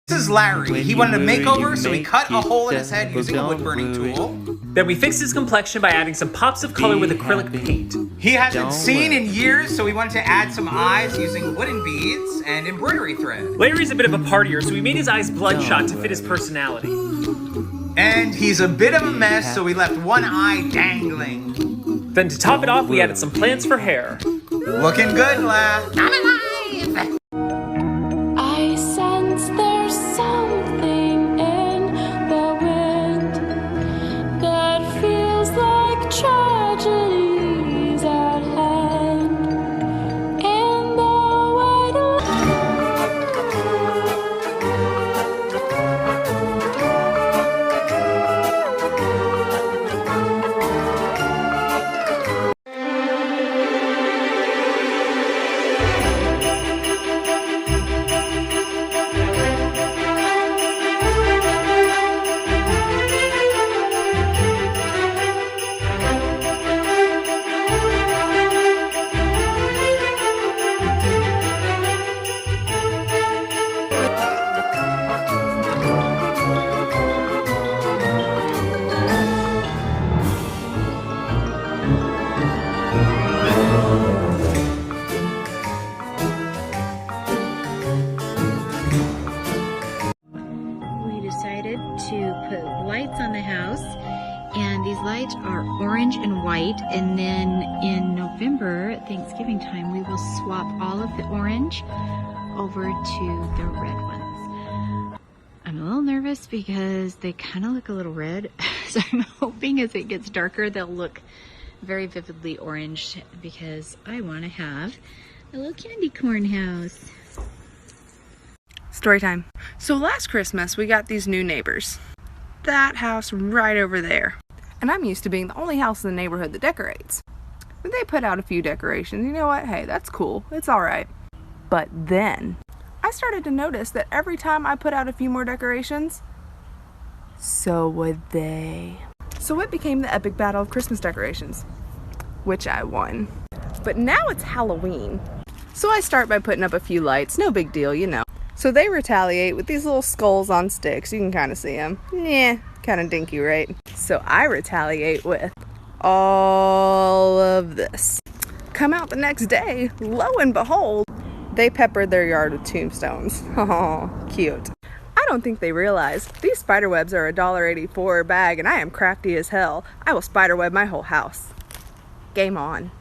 This is Larry. He wanted a makeover, so he cut a hole in his head using a wood-burning tool. Then we fixed his complexion by adding some pops of color with acrylic paint. He hasn't seen in years, so we wanted to add some eyes using wooden beads and embroidery thread. Larry's a bit of a partier, so we made his eyes bloodshot to fit his personality. And he's a bit of a mess, so we left one eye dangling. Then to top it off, we added some plants for hair. Looking good, lad. I'm alive! I sense there's something in the wind that feels like tragedies at hand. In the white to put lights on the house, and these lights are orange and white, and then in November, Thanksgiving time, we will swap all of the orange over to the red ones. I'm a little nervous because they kind of look a little red, so I'm hoping as it gets darker they'll look very vividly orange, because I want to have a little candy corn house. Story time. So last Christmas we got these new neighbors. That house right over there. And I'm used to being the only house in the neighborhood that decorates. But they put out a few decorations. You know what? Hey, that's cool. It's alright. But then I started to notice that every time I put out a few more decorations, so would they. So it became the epic battle of Christmas decorations, which I won. But now it's Halloween. So I start by putting up a few lights. No big deal, you know. So they retaliate with these little skulls on sticks. You can kind of see them. Yeah, kind of dinky, right? So I retaliate with all of this. Come out the next day, lo and behold, they peppered their yard with tombstones. Oh, cute. I don't think they realize these spiderwebs are $1.84 a bag, and I am crafty as hell. I will spiderweb my whole house. Game on.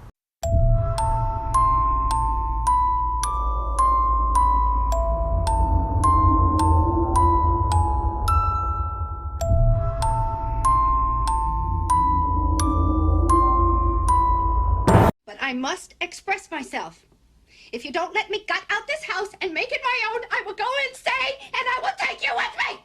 I must express myself. If you don't let me gut out this house and make it my own, I will go insane and I will take you with me.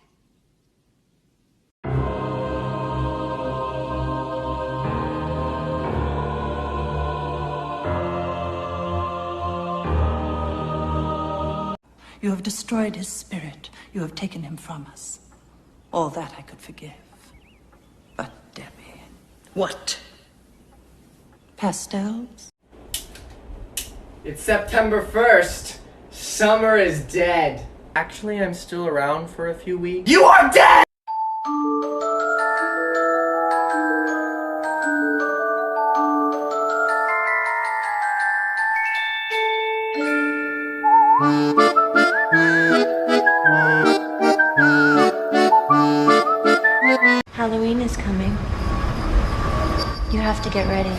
You have destroyed his spirit. You have taken him from us. All that I could forgive. But Debbie... What? Pastels? It's September 1st. Summer is dead. Actually, I'm still around for a few weeks. You are dead! Halloween is coming. You have to get ready.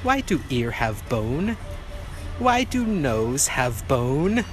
Why do ear have bone? Why do nose have bone?